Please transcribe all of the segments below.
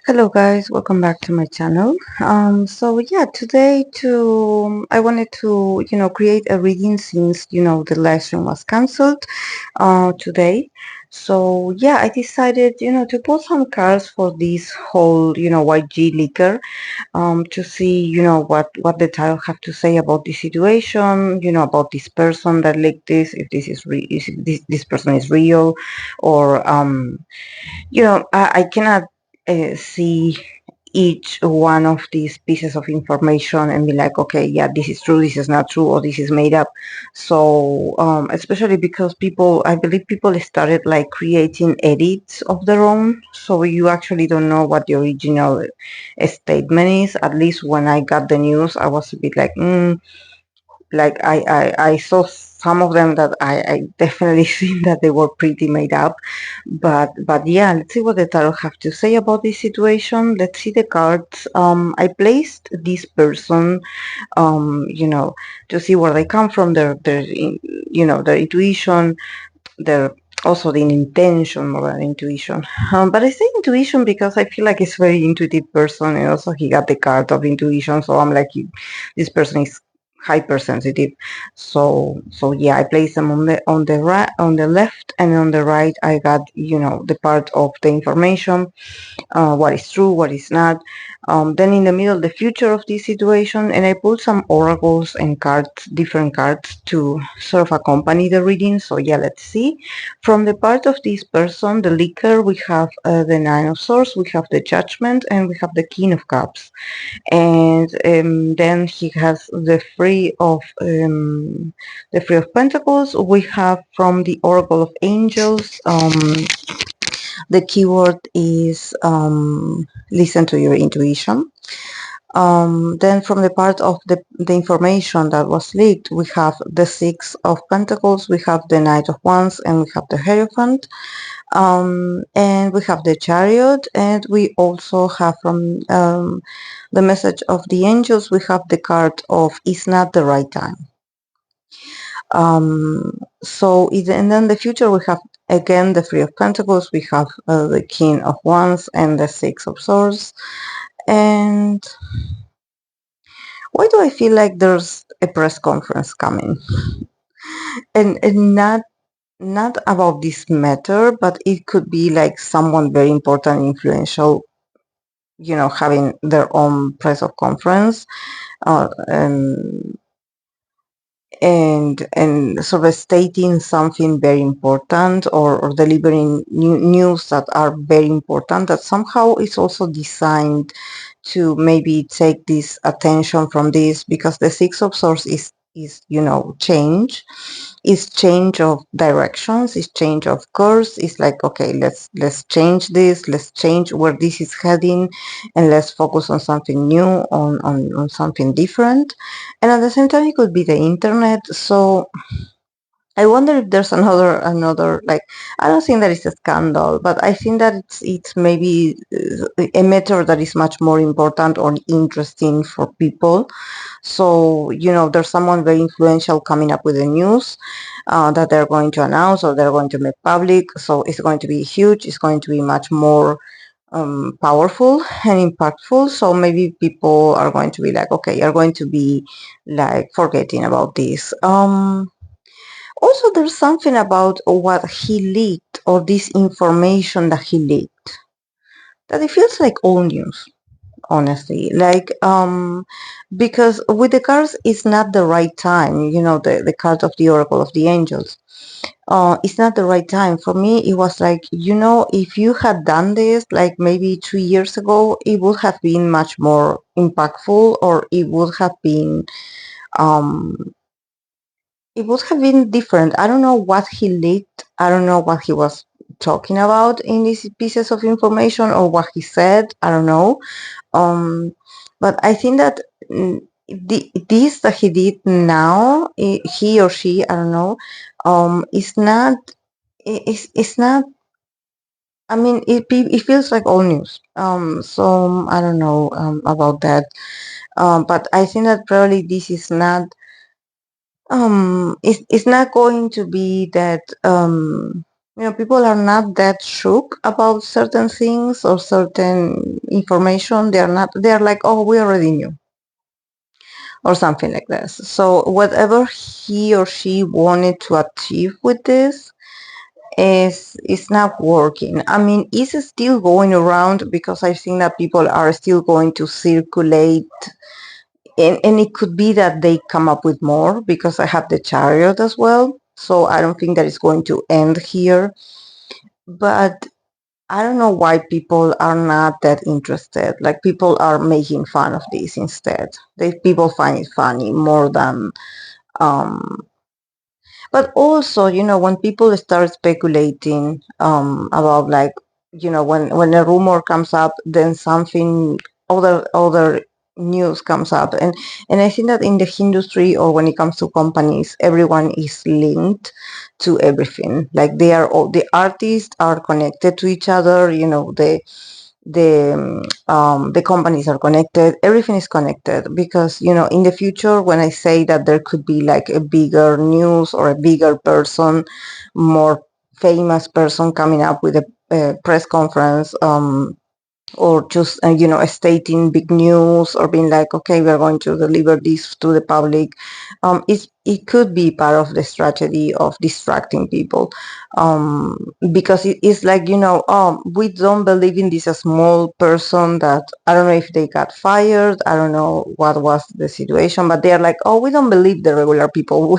Hello guys, welcome back to my channel. So yeah, today I wanted to create a reading since the live stream was cancelled today. So yeah, I decided to pull some cards for this whole YG leaker to see what the tarot have to say about the situation, about this person that leaked this, if this is if this person is real, or I cannot see each one of these pieces of information and be like, okay, yeah, this is true, this is not true, or this is made up. So especially because I believe people started like creating edits of their own, so you actually don't know what the original statement is. At least when I got the news, I was a bit like, like I saw some of them that I definitely seen that they were pretty made up, but yeah, let's see what the tarot have to say about this situation. Let's see the cards. I placed this person, to see where they come from, their intuition, their also the intention more than intuition. But I say intuition because I feel like it's a very intuitive person, and also he got the card of intuition, so I'm like, this person is hypersensitive. So yeah, I place them on the right, on the left, and on the right I got the part of the information, what is true, what is not. Then in the middle, the future of this situation, and I pulled some oracles and cards, different cards to sort of accompany the reading. So yeah, let's see. From the part of this person, the leaker, we have the Nine of Swords, we have the Judgment, and we have the King of Cups. And then he has the Three of Pentacles. We have from the Oracle of Angels. The keyword is listen to your intuition. Then from the part of the information that was leaked, we have the Six of Pentacles, we have the Knight of Wands, and we have the Hierophant, and we have the Chariot, and we also have from the message of the angels, we have the card of It's Not the Right Time. And then the future, we have again the Three of Pentacles, we have the King of Wands, and the Six of Swords. And why do I feel like there's a press conference coming? And not about this matter, but it could be like someone very important, influential, having their own press of conference, uh, um, and sort of stating something very important, or delivering news that are very important, that somehow is also designed to maybe take this attention from this, because the Six of Swords is change, is change of directions, is change of course. It's like, okay, let's change this, let's change where this is heading, and let's focus on something new, on something different. And at the same time, it could be the internet. So I wonder if there's another, like, I don't think that it's a scandal, but I think that it's maybe a matter that is much more important or interesting for people. So there's someone very influential coming up with the news that they're going to announce, or they're going to make public. So it's going to be huge. It's going to be much more powerful and impactful. So maybe people are going to be like, okay, are going to be like forgetting about this. Also, there's something about what he leaked, or this information that he leaked, that it feels like old news, honestly. Like, because with the cards, it's not the right time. The card of the Oracle of the Angels. It's not the right time. For me, it was like, if you had done this like maybe 2 years ago, it would have been much more impactful, or um, it would have been different. I don't know what he leaked. I don't know what he was talking about in these pieces of information, or what he said. I don't know. Um, but I think that this that he did now, he or she, I don't know, is not. It's not. I mean, it feels like old news. So I don't know about that. But I think that probably this is not. It's not going to be that. People are not that shook about certain things or certain information. They're like, oh, we already knew, or something like this. So whatever he or she wanted to achieve with this is not working. I mean, it's still going around because I think that people are still going to circulate, and it could be that they come up with more because I have the chariot as well. So I don't think that it's going to end here. But I don't know why people are not that interested. Like people are making fun of this instead. People find it funny more than um, but also, when people start speculating about, like, when a rumor comes up, then something other news comes up, and I think that in the industry, or when it comes to companies, everyone is linked to everything. Like they are all the artists are connected to each other. The companies are connected, everything is connected, because in the future, when I say that there could be like a bigger news or a bigger person, more famous person coming up with a press conference, or just stating big news, or being like, okay, we are going to deliver this to the public. It could be part of the strategy of distracting people, because it is like, we don't believe in this small person that, I don't know if they got fired, I don't know what was the situation, but they are like, oh, we don't believe the regular people.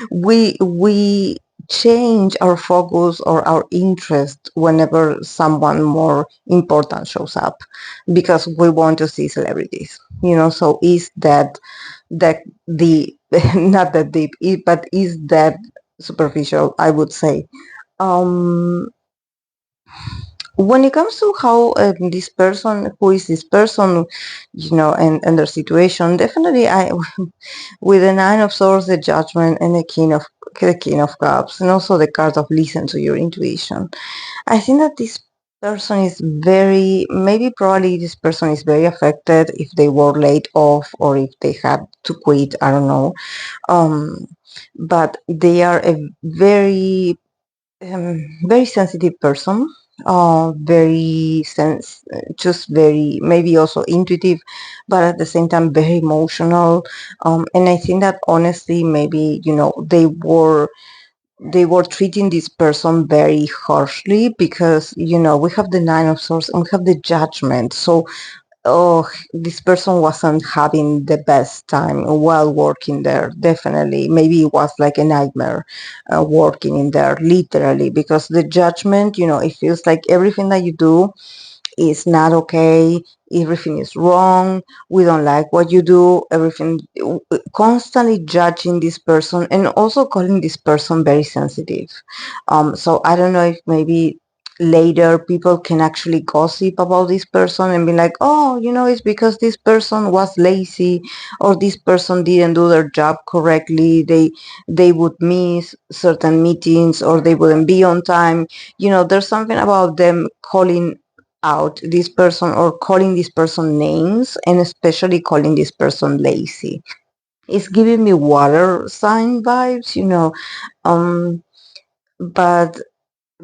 We change our focus or our interest whenever someone more important shows up, because we want to see celebrities. So is that the not that deep, but is that superficial, I would say. um when it comes to how, this person, who is this person, and their situation, definitely I with the Nine of Swords, the Judgment, and the King of Cups, and also the card of listen to your intuition. I think that this person is very, maybe probably this person is very affected if they were laid off or if they had to quit. I don't know. Um, but they are a very sensitive person. Just very, maybe also intuitive, but at the same time very emotional. And I think that honestly, maybe they were treating this person very harshly, because we have the Nine of Swords and we have the Judgment. So, oh, this person wasn't having the best time while working there. Definitely, maybe it was like a nightmare, working in there, literally, because the Judgment, it feels like everything that you do is not okay, everything is wrong, we don't like what you do, everything, constantly judging this person, and also calling this person very sensitive. So I don't know if maybe later people can actually gossip about this person and be like, oh, it's because this person was lazy, or this person didn't do their job correctly, they would miss certain meetings, or they wouldn't be on time. There's something about them calling out this person, or calling this person names, and especially calling this person lazy. It's giving me water sign vibes. um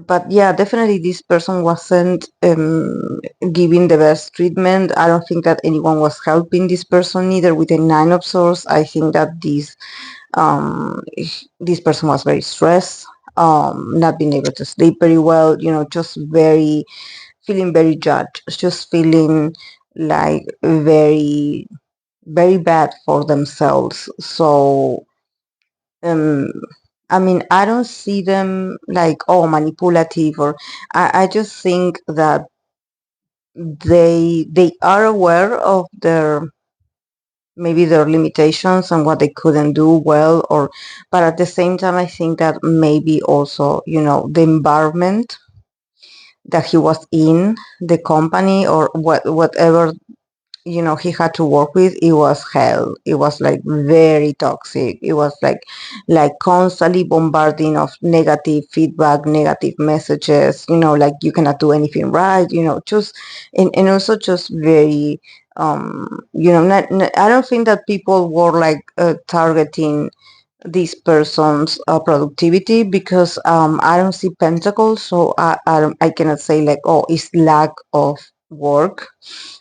but yeah, definitely this person wasn't giving the best treatment. I don't think that anyone was helping this person either with the Nine of Swords. I think that this person was very stressed, not being able to sleep very well, just feeling very judged, just feeling like very, very bad for themselves. So, um, I mean, I don't see them like, oh, manipulative, or I just think that they are aware of maybe their limitations and what they couldn't do well, but at the same time, I think that maybe also, the environment that he was in, the company, or whatever, he had to work with, it was hell. It was like very toxic. It was like constantly bombarding of negative feedback, negative messages, like you cannot do anything right, just, and also just very, I don't think that people were like, targeting this person's productivity, because I don't see pentacles, so I cannot say like, oh, it's lack of work,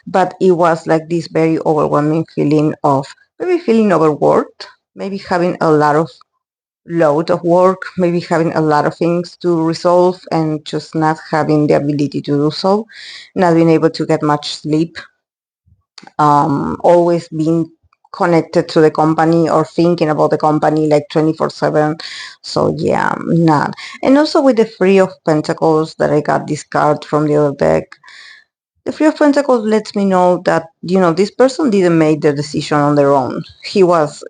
but it was like this very overwhelming feeling of maybe feeling overworked, maybe having a lot of load of work, maybe having a lot of things to resolve and just not having the ability to do so, not being able to get much sleep, always being connected to the company or thinking about the company like 24/7. So yeah, not. And also with the Three of Pentacles that I got this card from the other deck, the Three of Pentacles lets me know that, this person didn't make the decision on their own. He was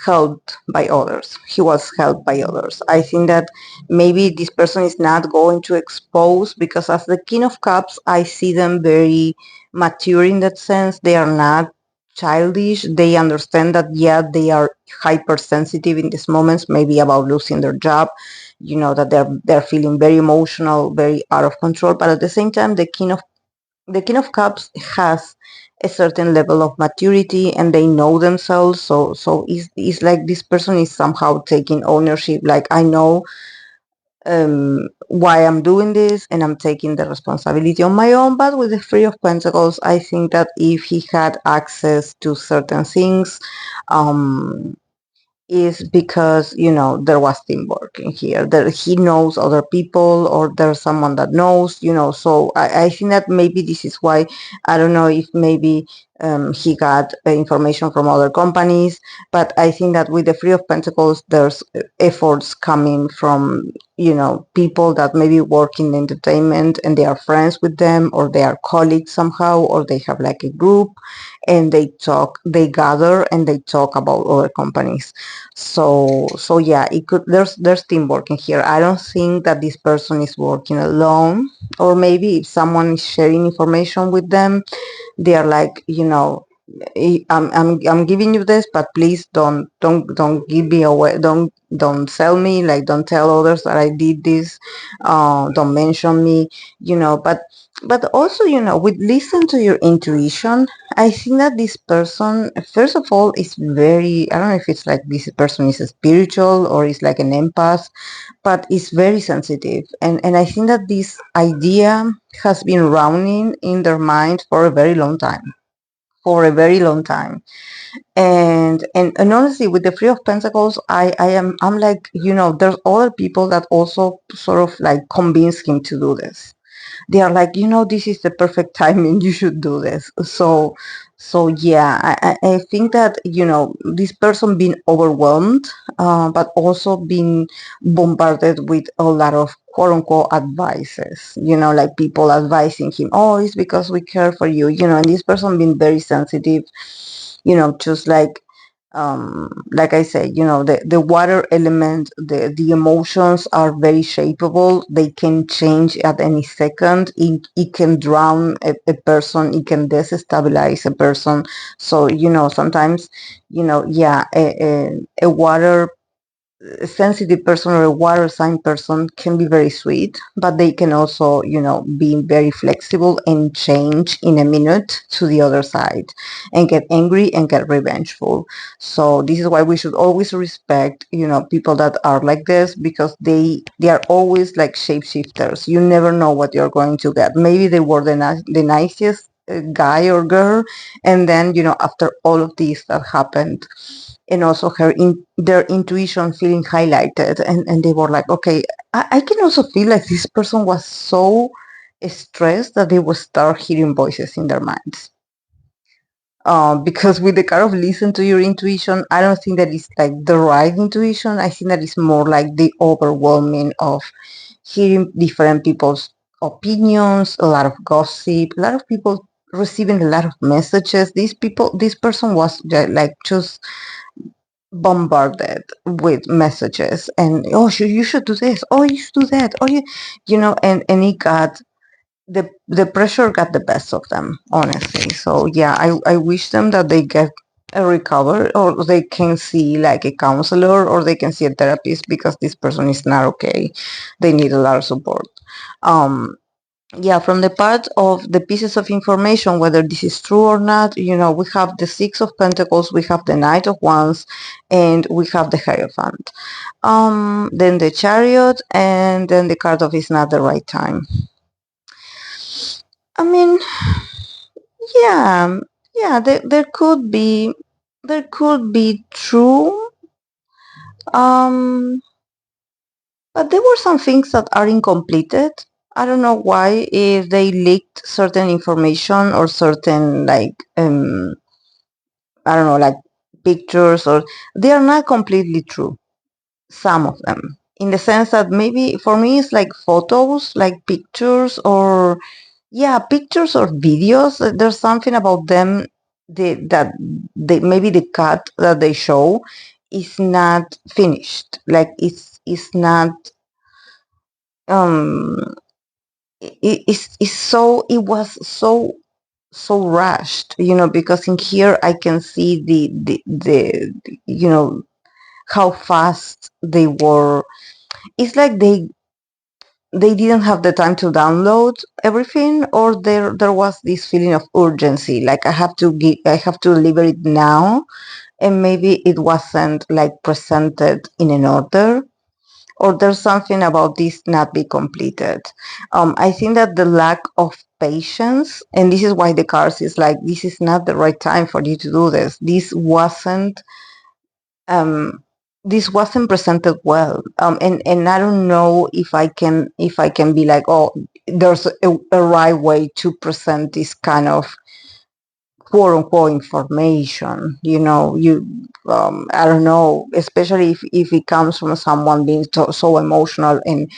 helped by others. He was helped by others. I think that maybe this person is not going to expose, because as the King of Cups, I see them very mature in that sense. They are not childish. They understand that, yeah, they are hypersensitive in these moments, maybe about losing their job, that they're feeling very emotional, very out of control. But at the same time, the King of Cups has a certain level of maturity, and they know themselves. So it's like this person is somehow taking ownership. Like, I know why I'm doing this, and I'm taking the responsibility on my own. But with the Three of Pentacles, I think that if he had access to certain things, um, is because there was teamwork in here, that he knows other people, or there's someone that knows, so I think that maybe this is why. I don't know if maybe he got information from other companies, but I think that with the Three of Pentacles, there's efforts coming from people that maybe work in entertainment, and they are friends with them, or they are colleagues somehow, or they have like a group, and they gather and they talk about other companies. So yeah, it could there's teamwork in here. I don't think that this person is working alone, or maybe if someone is sharing information with them, they are like, I'm giving you this, but please don't give me away, don't sell me, like, don't tell others that I did this, don't mention me, but also, with listen to your intuition. I think that this person, first of all, is very, I don't know if it's like this person is spiritual or is like an empath, but is very sensitive. And I think that this idea has been running in their mind for a very long time. For a very long time. And honestly, with the Three of Pentacles, I'm like, there's other people that also sort of like convince him to do this. They are like, this is the perfect timing, you should do this. So yeah, I think that, this person being overwhelmed, but also being bombarded with a lot of quote unquote advices, like people advising him, oh, it's because we care for you, and this person being very sensitive, just like I say, the water element, the emotions are very shapeable. They can change at any second. It can drown a person. It can destabilize a person. So, sometimes, yeah, a water a sensitive person or a water sign person can be very sweet, but they can also, be very flexible and change in a minute to the other side and get angry and get revengeful. So this is why we should always respect, people that are like this, because they are always like shapeshifters. You never know what you're going to get. Maybe they were the nicest guy or girl, and then, after all of this that happened, and also their intuition feeling highlighted, and they were like, okay, I can also feel like this person was so stressed that they would start hearing voices in their minds. Because with the kind of listen to your intuition, I don't think that it's like the right intuition. I think that it's more like the overwhelming of hearing different people's opinions, a lot of gossip, a lot of people receiving a lot of messages. This person was like just bombarded with messages, and oh, you should do this, oh, you should do that, oh, and it got the pressure got the best of them, honestly. So yeah, I wish them that they get a recover, or they can see like a counselor, or they can see a therapist, because this person is not okay. They need a lot of support. um Yeah, from the part of the pieces of information, whether this is true or not, we have the Six of Pentacles, we have the Knight of Wands, and we have the Hierophant. Then the Chariot, and then the card of It's Not the Right Time. I mean, yeah, yeah, there could be true, but there were some things that are incompleted. I don't know why, if they leaked certain information or certain, like, I don't know, like pictures, or they are not completely true. Some of them, in the sense that maybe for me it's like photos, like pictures, or yeah, pictures or videos. There's something about them, that they, maybe the cut that they show is not finished. Like it's not, um it was so rushed, because in here I can see the how fast they were. It's like they didn't have the time to download everything, or there was this feeling of urgency, like I have to deliver it now, and maybe it wasn't like presented in an order, or there's something about this not be completed. I think that the lack of patience, and this is why the cards is like, this is not the right time for you to do this. Um, this wasn't presented well, and I don't know if I can be like, oh, there's a right way to present this kind of quote unquote information. I don't know, especially if it comes from someone being so emotional and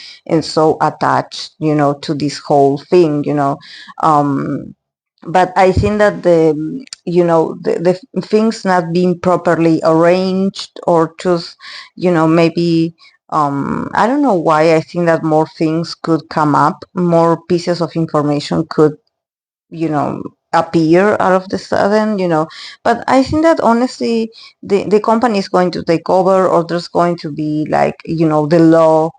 so attached, to this whole thing. But I think that the things not being properly arranged, or just, maybe, I don't know why I think that more things could come up, more pieces of information could, you know appear out of the sudden. But I think that honestly, the company is going to take over, or there's going to be, like, the law,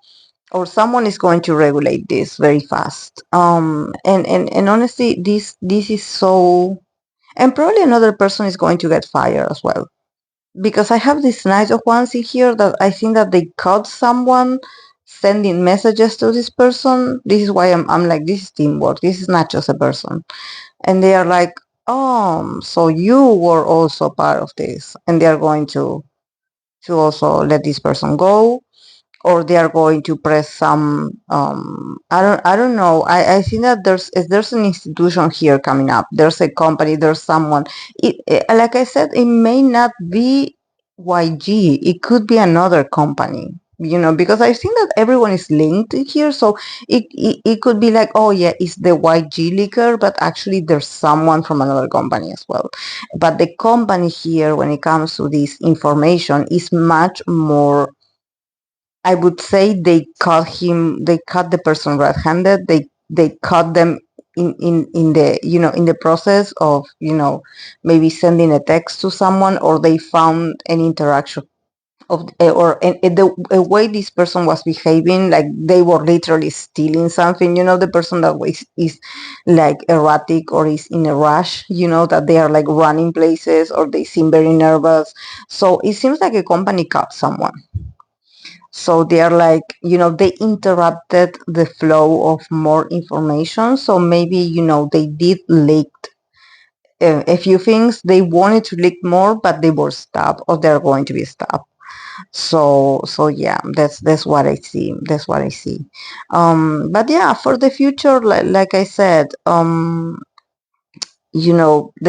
or someone is going to regulate this very fast. And honestly, this is so, and probably another person is going to get fired as well, because I have this Knight of Wands in here, that I think that they caught someone sending messages to this person. This is why I'm like, this is teamwork, this is not just a person. And they are like, oh, so you were also part of this, and they are going to also let this person go, or they are going to press some, I don't know. I think that there's an institution here coming up, there's a company, there's someone. Like I said, it may not be YG, it could be another company, because I think that everyone is linked here. So it could be like, oh yeah, it's the YG liquor, but actually there's someone from another company as well. But the company here, when it comes to this information, is much more. I would say they cut the person red-handed. They cut them in the, in the process of, maybe sending a text to someone, or they found an interaction of, or the way this person was behaving, like they were literally stealing something. The person that is like erratic, or is in a rush, that they are like running places, or they seem very nervous. So it seems like a company cut someone. So they are like, they interrupted the flow of more information. So maybe, they did leak a few things. They wanted to leak more, but they were stopped, or they're going to be stopped. So yeah, that's what I see. That's what I see. But yeah, for the future, like I said, the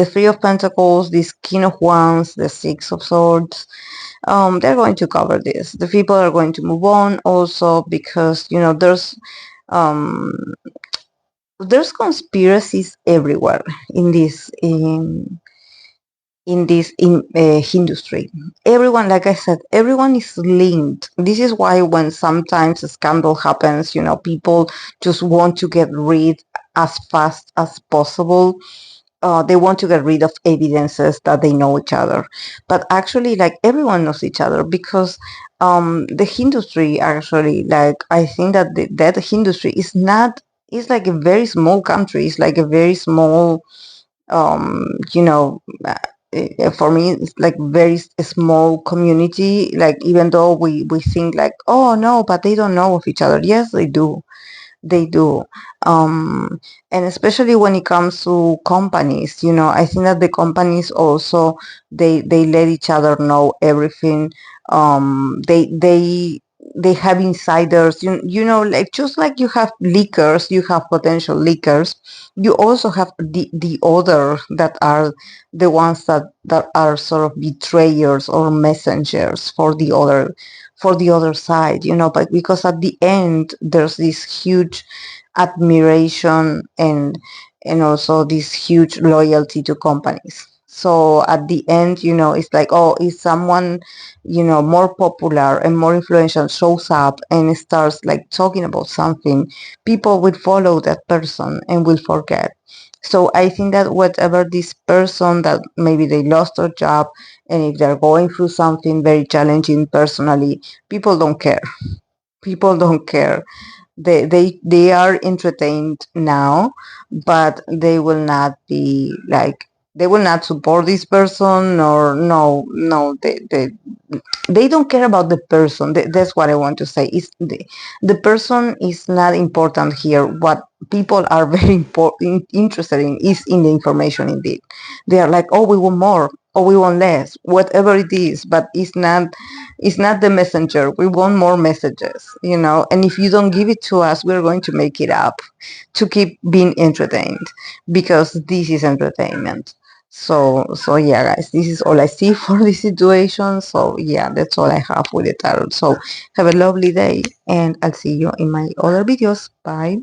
Three of Pentacles, this King of Wands, the Six of Swords, they're going to cover this. The people are going to move on also, because um, there's conspiracies everywhere in this industry. Everyone, like I said, everyone is linked. This is why when sometimes a scandal happens, people just want to get rid as fast as possible. They want to get rid of evidences that they know each other, but actually, like, everyone knows each other, because the industry, actually, like, I think that that industry is not it's like a very small country. It's like a very small, um, you know, for me, it's like very small community. Like even though we think like, oh no, but they don't know of each other. Yes, they do. They do. Um, and especially when it comes to companies, I think that the companies also, they let each other know everything. They have insiders, like just like you have leakers, you have potential leakers, you also have the other that are the ones that are sort of betrayers or messengers for the other side, but because at the end there's this huge admiration and also this huge loyalty to companies. So at the end, it's like, oh, if someone, more popular and more influential shows up and starts like talking about something, people will follow that person and will forget. So I think that whatever this person that maybe they lost their job, and if they're going through something very challenging personally, people don't care. People don't care. They are entertained now, but they will not be like, they will not support this person, or no, they don't care about the person. That's what I want to say. Is the person is not important here. What people are very important interested in is in the information. Indeed, they are like, oh, we want more, or we want less, whatever it is, but it's not the messenger. We want more messages, and if you don't give it to us, we're going to make it up to keep being entertained, because this is entertainment. So yeah, guys, this is all I see for this situation. So yeah, that's all I have with the tarot. So have a lovely day, and I'll see you in my other videos. Bye.